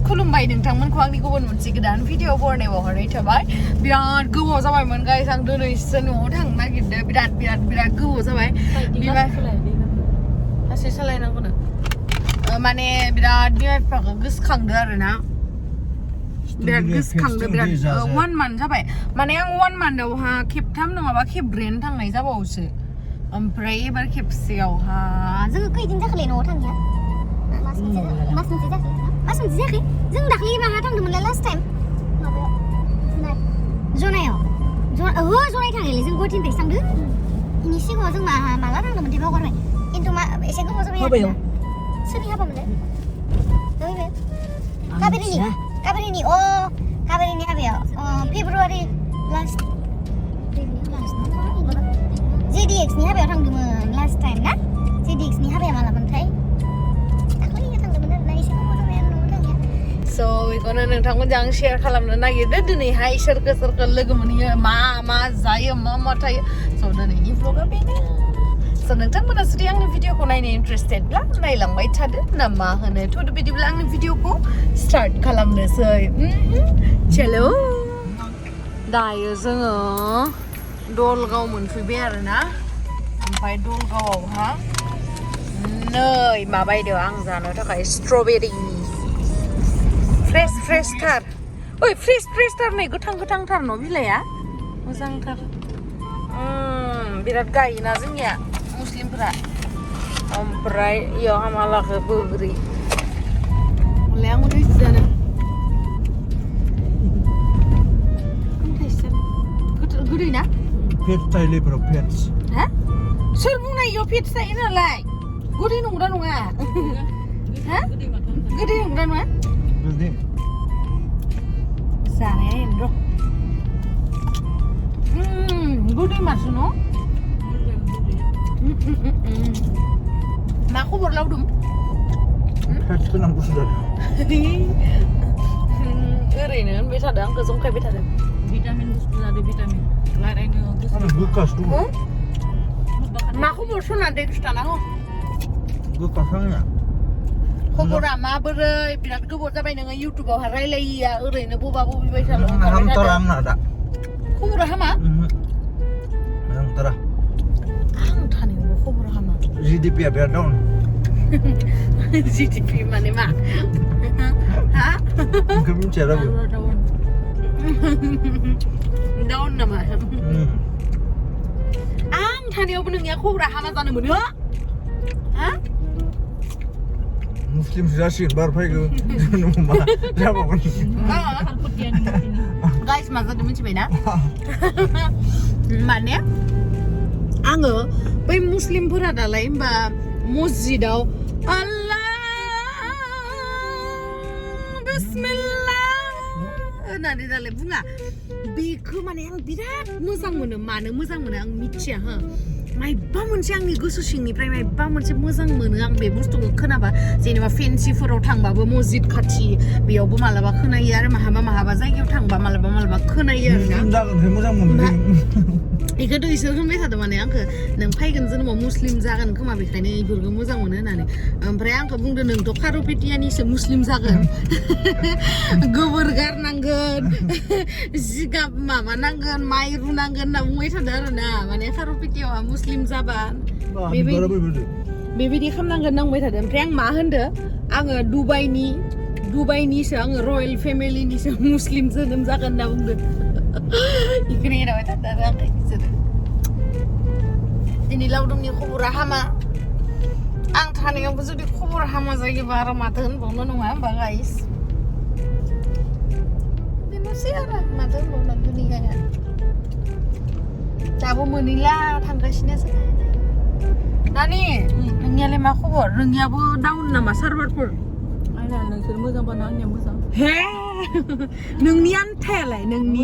खुलुमबाय नोंथांमोनखौ आंनि गुबुन मोनसे गोदान भिडिअ बरनायाव हरनाय थाबाय बिराद गोबाव जाबायमोन गाइस आं दिनैसो न'आव थांनो नागिरदों बिराद गोबाव जाबाय बिमा लासै सालायनांगौनो माने बिराद बिमा बिफाखौ गोसोखांदो आरोना बिराद गोसोखांदो बिराद 1 मान्थ जाबाय माने आं 1 मान्थआवहा खेबथाम नङाबा खेबब्रैयानो थांनाय जाबावोसो ओमफ्राय एबार खेबसेयावहा जोङो खैदिन जाखोलै न'आव थांनाया मास मोनसे जायाखै जों दाख्लै माहा थांदोंमोनलाय लास्ट टाइम माबायाव जनायाव जनाय थांनायलै जों गुवाहाटीनिफ्रायसो थांदों इनि सिगाङाव जों माला थांदोंमोनथाय बावगारबाय खिन्थु एसे गोबाव जाबाय आरो सोरनि हाबामोनलाय काबेरिनि हाबायाव फेब्रुवारि लास्ट जेडिएक्सनि हाबायाव थांदोंमोन लास्ट टाइम ना जेडिएक्सनि हाबाया मालामोनथाय स' बेखौनो नोंथांमोनजों आं शेयार खालामनो नागिरदों दिनैहाय सोरखो लोगो मोनहैयो मा जायो मा थायो स' दिनैनि भ्लगा बेनो स' नोंथांमोना जुदि आंनि भिडिअखौ नायनो इन्टारेस्टेडब्ला नायलांबाय थादो ना मा होनो थ' बिदिब्ला आंनि भिडिअखौ स्टार्ट खालामनोसै चलो दायो जोङो दलगाव मोनफैबाय आरोना ओमफ्राय दलगावआवहा नै माबायदो आं जानो थाखाय स्ट्रबेरि फ्रेश थार ओइ फ्रेश थार नै गोथां थार न' बिलाइया मोजांथार बिराद गायोना जोंनिया मुस्लिमफोरा ओमफ्राय इयाव हामालाखौ बोग्रि हले आं उदै जानो गोदै ना फेट थाइलेफोराव फेट्स हा सोर बुंनाय इयाव फेट्स थायो नालाय गोदै नंगौना नङा हा गोदै नंगौना नङा जानाया र' गोदै मारसो न' मा खबर लावदों फेट्स गोनां बुस्थु जादों ओरैनो होनबाय थादों आंखौ जंखायबाय थादों भिटामिन बुस्थु जादों भिटामिन रायलायनो गोखासो दङ मा खबर सना दे खिथानांगौ गोखाखांना खबरा माबोरै बिराद गोबाव जाबाय नोङो इउटुबाव रायलायिया ओरैनो बबा बबि थादों हामथारा आंना दा खबरा हामा हामथारा आं थानायावबो खबरा हामा जिडिपिआ बिराद डाउन जिडिपि माने मा हा बेखौ मिथिया रावबो डाउन नामा आं थानायावबो नोंनिया खबरा हामा जानो मोनो हा मुस्लिम जासिगोन बार फैगौ मा जाबावगोन गाइस मा जादों मिथिबायना माने आङो बै मुस्लिमफोरा दालाय होमबा मस्जिदाव आल्लाह बिस्मिल्लाह होननानै दालाय बुङा बेखौ माने आं बिराद मोजां मोनो मानो मोजां मोनो आं मिथिया हो मायबा मोनसे आंनि गोसो सिंनिफ्राय मायबा मोनसे मोजां मोनो आं बे बुस्थुखौ खोनाबा जेनेबा फेन्सिफोराव थांबाबो मस्जिद खाथि बेयावबो मालाबा खोनायो आरो माहाबा जायगायाव थांबा मालाबा खोनायो आरोना जागोन मोजां मोनो बेखौथ' इसोर होनबाय थादों माने आंखौ नों फैगोन जोनोमाव मुस्लिम जागोन खोमा बेखायनो बेफोरखौ मोजां मोनो होननानै ओमफ्राय आंखौ बुंदों नोंथ' खारुपेटियानिसो मुस्लिम जागोन गोबोर गारनांगोन जिगाब माबानांगोन माइ रुनांगोन होनना बुंबाय थादों आरोना माने खारुपेटियावहा मुस्लिम जाबा बेबायदि खालामनांगोन नांबाय थादों ओमफ्राय आं मा होनदों आङो दुबाइनिसो आङो रयेल फेमिलिनिसो मुस्लिम जोनोम जागोन होनना बुंदों बेखौनो एराबाय थादों आरो आंखौ बिसोरो दिनै लावदुमनि खबरा हामा आं थानायावबो जुदि खबर हामा जायोबा आरो माथो होनबावनो नङा होमबा गाइस बेनोसै आरो माथो होनबावनो दुनियाया दाबो मोनैला थांगासिनोसो नानि नोंनियालाय मा खबर नोंनियाबो डाउन नामा सार्भारफोर आंना नोंसोर मोजांबानो आंनिया मोजां हे नोंनि आन्थायालाय नोंनि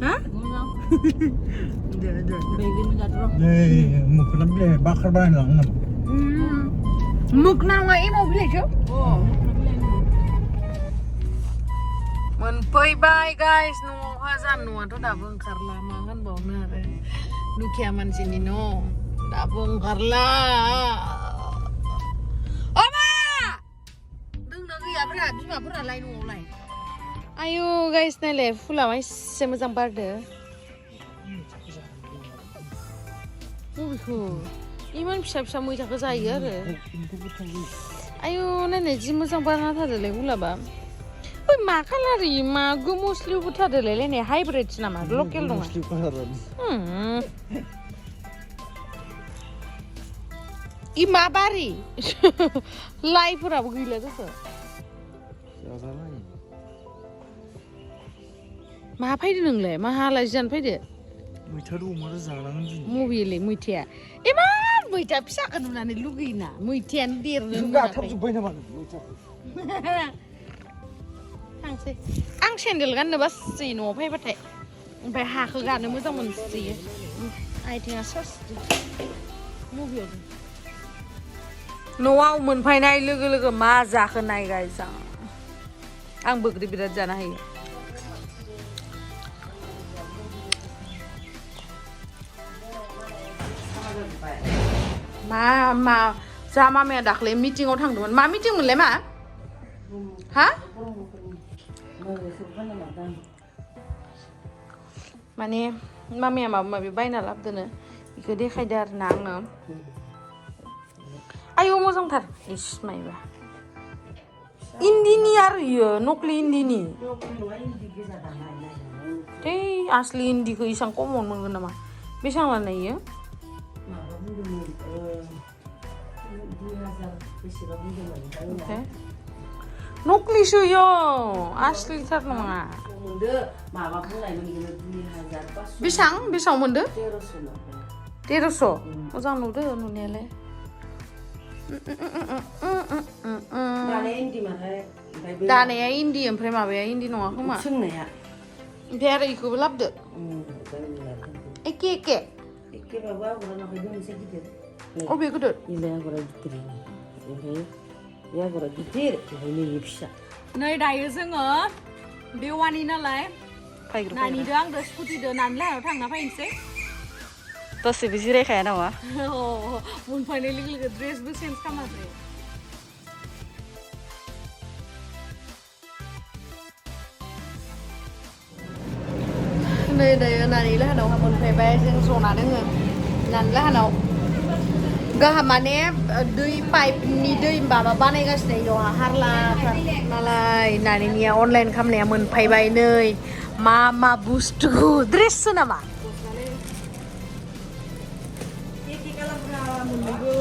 हा मोजां मोखोना बिलाइ बाखार बानायलाङो नामा मोखना नङा एमाव बिलाइसो मोनफैबाय गाइस न'आवहा जान न'आथ' दाबो ओंखारला मा होनबावनो आरो दुखिया मानसिनि न' दाबो ओंखारला अमा दोंना गैया फुलाफोरा बिमाफोरालाय न'आवलाय आयु गाइस नायलाय फुला एसे मोजां बारदो बबेखौ इमान फिसा फिसा मैथाखौ जायो आरो आयु नायनाय जि मोजां बारना थादोलाय गुलाबा ओइ मा कालार मा गोमोस्लिउबो थादोलाय लायनाय हाइब्रिदसो नामा लकेल नङा इ मा बारि लाइफोराबो गैला जाखो मा फैदो नोंलाय मा आलासि जानो फैदो मैथा दं माथो जानांगोन दिनै मबेलै मैथाया इमान मैथा फिसाखौ नुनानै लुगैयोना मैथायानो देरनो गाथाबजोब्बाय नामा मैथाखौ थांसै आं सेन्देल गाननो बासै न'आव फैबाथाय ओमफ्राय हाखौ गानो मोजां मोनसोयो आथिङा सासदो मबेयाव न'आव मोनफैनाय लोगो लोगो मा जाखो नायगाय जां आं बोग्रि बिराद जानो हायो मा जा मामाया दाख्लै मिटिङाव थांदोंमोन मा मिटिं मोनलाय मा हा माने मामाया माबा माबि बायना लाबोदोनो बेखौ देखायदो आरोना आंनो आयौ मोजांथार इस मायबा इन्दिनि आरो इयो नक्लि इन्दिनि दै आसलि इन्दिखौ इसां खमावनो मोनगोन नामा बेसेबां लानाय इयो नक्लिसो इयो आसलिथार नङा बेसेबां मोनदो 1300 मोजां नुदो नुनायालाय दानाया इन्दि ओमफ्राय माबाया इन्दि नङा खोमा सोंनाया ओमफ्राय आरो इखौबो लाबोदो एखे बाबो आगरा मोनसे गिदिर अबे गिदिर इलाय आगरा गिदिर ओमफ्राय बे आगरा गिदिर ओमफ्राय नैबे फिसा नै दायो जोङो बेवानि नालाय नानिदो आंदो स्कुटिदो नानि लाहायाव थांना फैनोसै दसेबो जिरायखाया नामा मोनफैनाय लोगो लोगो ड्रेसबो चेन्ज खालामाखै नै दायो नानि लाहानाव मोनफैबाय जों जना दोङो नानि लाहानाव गाहा माने दै पाइपनि दै माबा बानायगासिनो इयाव हारलाथार नालाय नानिनिया अनलाइन खालामनाया मोनफैबाय नै मा बुस्थु ड्रेससो नामा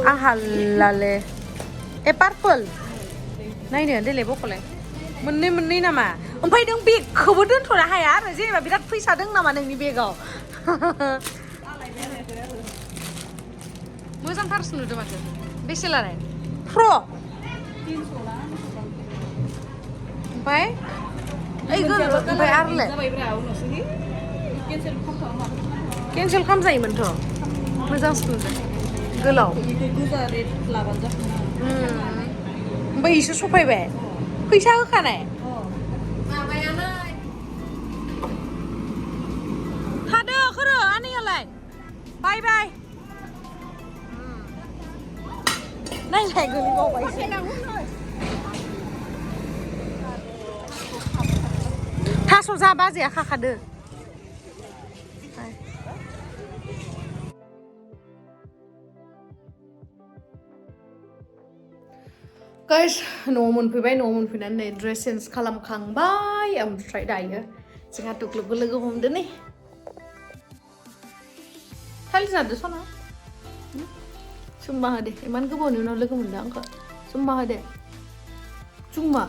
आं हालाले ए पार्पल नायनो देलाय बख'लाय मोननै नामा ओमफ्राय नों बेगखौबो दोनथ'नो हाया आरो जेनेबा बिराद फैसा दं नामा नोंनि बेगाव मोजांथारसो नुदों माथो बेसे लानाय फ्र ओमफ्राय ओमफ्राय आरोलाय केन्सेल खालामजायोमोनथ' मोजांसो नुदों गोलाव ओमफ्राय इसो सफायबाय फैसा होखानाय हादो खरो आनैयालाय बाय नायलाय गोलैबावबायसो थास' जा बाजैया खाखादो गाइस न'आव मोनफैबाय न'आव मोनफैनानै नै ड्रेस चेन्ज खालामखांबाय ओमफ्राय दायो जोंहा टुक्लुबो लोगो हमदो नै थालिर जादो सना चुम्मा होदे इमान गोबावनि उनाव लोगो मोनदों आंखौ चुम्मा होदे चुम्मा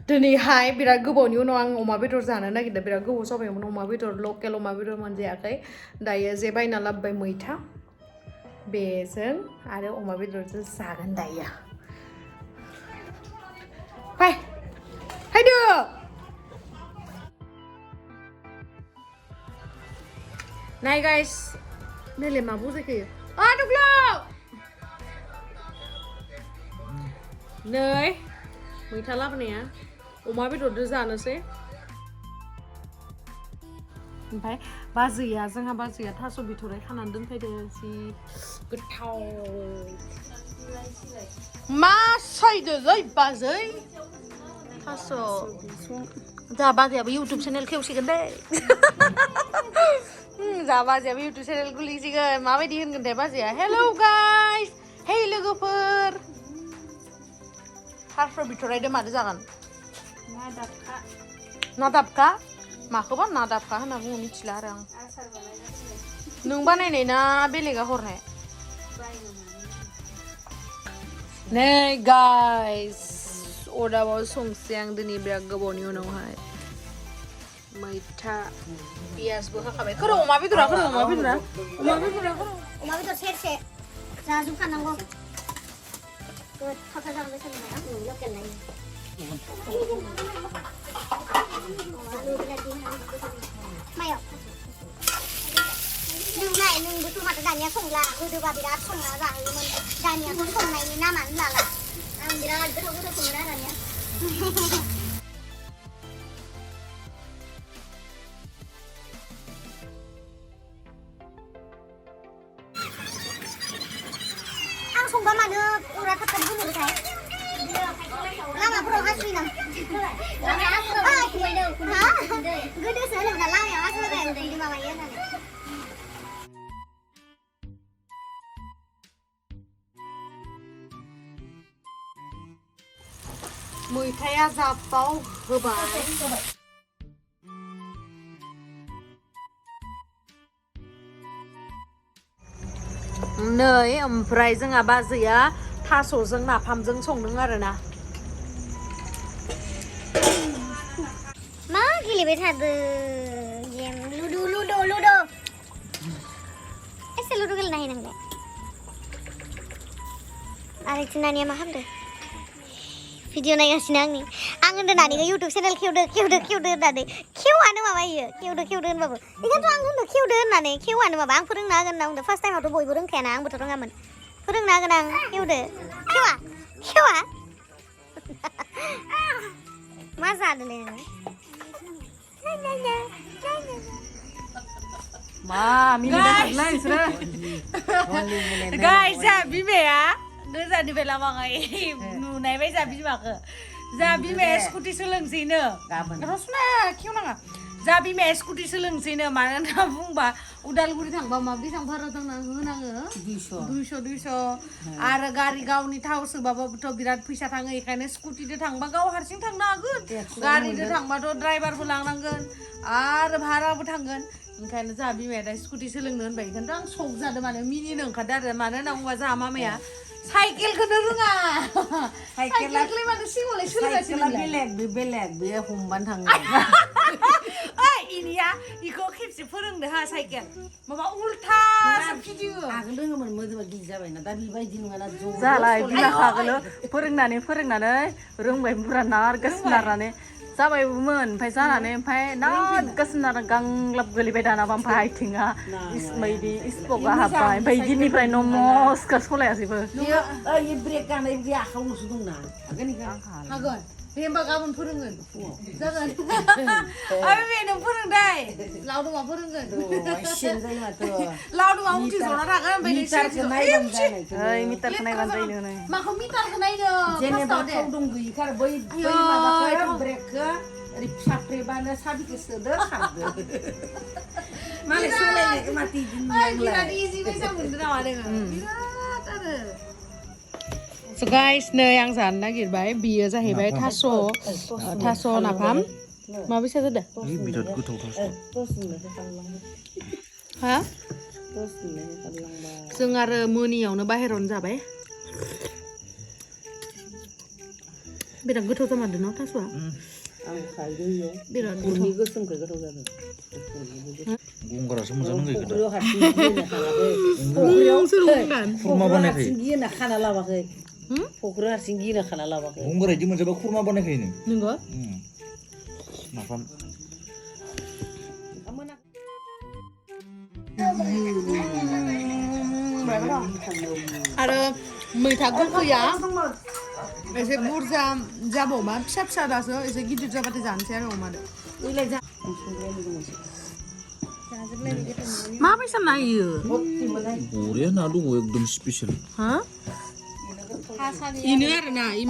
दिनैहाय बिराद गोबावनि उनाव आं अमा बेदर जानो नागिरदों बिराद गोबाव जाबायमोन अमा बेदर लकेल अमा बेदर मोनजायाखै दायो जे बायना लाबोबाय मैथा बेजों आरो अमा बेदरजों जागोन दायो फैदो नाय गाइस नैलाय मा बुजायखो टुक्लु नै मैथा लाबोनाया अमा बेदरजों जानोसै ओमफ्राय बाजैया जोंहा बाजैया थास' बिथ'राइ खानानै दोनफैदो जि गोथाव मा सायदोलै बाजै थास' जोंहा बाजैयाबो इउटुब चेनेल खेवसिगोन दे जोंहा बाजैयाबो इउटुब चेनेल खुलिसिगोन माबायदि होनगोन दे बाजैया हेलौ गाइस हे लोगोफोर थास' बिथ'राइजों मादो जागोन नादाबखा माखौबा नादाबखा होनना बुङो मिथिला आरो आं नों बानायनाय ना बेलेगा हरनाय नै गाइस अरदाबाव संसै आं दिनै बिराद गोबावनि उनावहाय मैथा पियासबो होखाबाय खर' अमा बेदरा अमा बेदर सेरसे जाजोबखानांगौ गोथाव जागोन सानदों लकेल नायो मायाव नोंबोथ' माथो दानिया संला गोदोबा बिराद संना जाहोयोमोन दानियाथ' संनायनि नामानो लाला आं बिराद गोथाव सङो दानिया आं संबा मानो उरा थाब थाब गोमोरथाय लामाफोराव हासुयो नामा गोदोसो होनोमोन ना लामायाव हासुयो उन्दै माबायो होननानै मैथाया जाबाव होबाय नै ओमफ्राय जोंहा बाजैया थास'जों नाफामजों संदों आरोना मा गेलेबाय थादों गेम लुदु एसे लुदु गेलेनो हायो नोंलाय आरो नानिया मा खालामदों भिडिअ नायगासिनो आं होनदों नानिखौ इउटुब चेनेल खेवदो होननानै खेवानो माबायो खेवदो होनबाबो बेखायनोथ' आं होनदों खेवदो होननानै खेवानो माबा आं फोरोंना होगोन होनना बुंदों फार्स्ट टाइमावथ' बयबो रोंखायाना आंबोथ' रोङामोन फोरोंना होगोन आं खेवदो खेवा मा जादोंलै नोङो मा मिनिबाय नोंसोरो गाइस जा बिमाया गोजाननिफ्राय लामाङै नुनाय बायसा बिमाखौ जा बिमाया स्कुटि सोलोंसैनो रसना खेवनाङा जा बिमाया स्कुटि सोलोंसैनो मानो होनना बुंबा उदालगुरि थांबा मा बेसेबां भारा होनाङो 200 आरो गारि गावनि थाव सोबाबोथ' बिराद फैसा थाङो बेखायनो स्कुटिजों थांबा गाव हारसिं थांनो हागोन गारिजों थांबाथ' ड्राइभारबो लांनांगोन आरो भाराबो थांगोन ओंखायनो जोंहा बिमाया दा स्कुटि सोलोंनो होनबाय बेखायनोथ' आं सक जादों माने मिनिनो ओंखारदों आरो मानो होनना बुंबा जोंहा मामाया साइकेलखौनो रोङा साइकेलखौलाय मानो सिगाङावलाय सोलोंगासिनो बेलेग बे हमबानो थाङो ओइ इनिया इखौ खेबसे फोरोंदो हा साइकेल माबा उल्था फिदिङो आगोल रोङोमोन मोदोमा गिदिर जाबायना दा बेबायदि नङाना जालाय बिमाखौ आगोलो फोरोंनानै रोंबाय बुरा नारगासिनो नारनानै जाबायबोमोन ओमफ्राय जानानै ओमफ्राय नारगासिनो नारना गांलाब गोलैबाय दानाबा ओमफ्राय आथिङा बायदि स्पका हाबबाय ओमफ्राय इदिनिफ्राय नमस्कार सलायासैबो ब्रेक गानाय बे आखायावल'सो दंना हागोन दे होमबा गाबोन फोरोंगोन जागोन बे नों फोरोंदाय लावदुमा फोरोंगोन लावदुमा उथि जना थागोन ओमफ्राय मिटारखौ नायबानो जायो माखौ मिटारखौ नायनो जेनेबा थाव दं गैयिखा बै माबाखौ ब्रेकखौ ओरै फिसाफ्रेबानो साबिखौ सोदो खारदो मालाय सोलायनायखौ माथो बिराद इजि बायसा मोनदों नामा नोङो बिराद आरो So guys, नै आं जानो नागिरबाय बियो जाहैबाय थास' नाफाम माबैसा जादों बिराद गोथाव हा जों आरो मोनियावनो बाहेरावनो जाबाय बिराद गोथाव जामारदों न थास'आ बिराद गोसोमखौ गोथाव जादों गंगारासो मोजां नांगौ फख्रियाव हारसिं खुरमा बानायखायो गिना खाना लाबाखै फख्रियाव हारसिं गिना खाना लाबाखै गंगारा इदि मोनजाबा खुरमा बानायखायो नंगौ नाफाम आरो मैथा गोखैया एसे बुरजा जाबावबा फिसा फिसा दासो एसे गिदिर जाबाथाय जानोसै आरो अमादो इलाय जा आं संग्रायानो दङसै माबायसा नायो बरिया ना दङ एकदम स्पेशल हा इनो आरो ना इ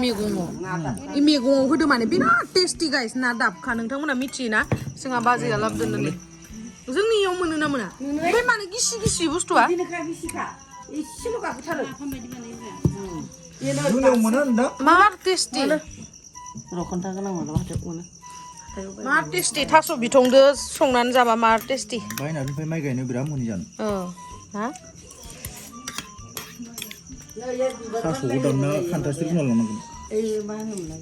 मैगङाव होदो माने बिराद टेस्टि गाइस ना दाबखा नोंथांमोना मिथियोना जोंहा बाजैया लाबोदों होननानै जोंनियाव मोनो ना मोना ओमफ्राय मानो गिसि गिसि बुस्थुआ बिदिनोखा गिसिखा एसेल' गाबथारो जोंनियाव मोना नोंथां मा टेस्टि र' खोन्थागोन आं मालाबा हाथायाव मोनो मा टेस्टि थास' बिथंदो संनानै जाबा मा टेस्टि बायनानिफ्राय माइ गायनो बिराद मोनि जानो हा थास'खौ दानना खान्थासे रुना लानांगोन ओइ मा होनोमोनलाय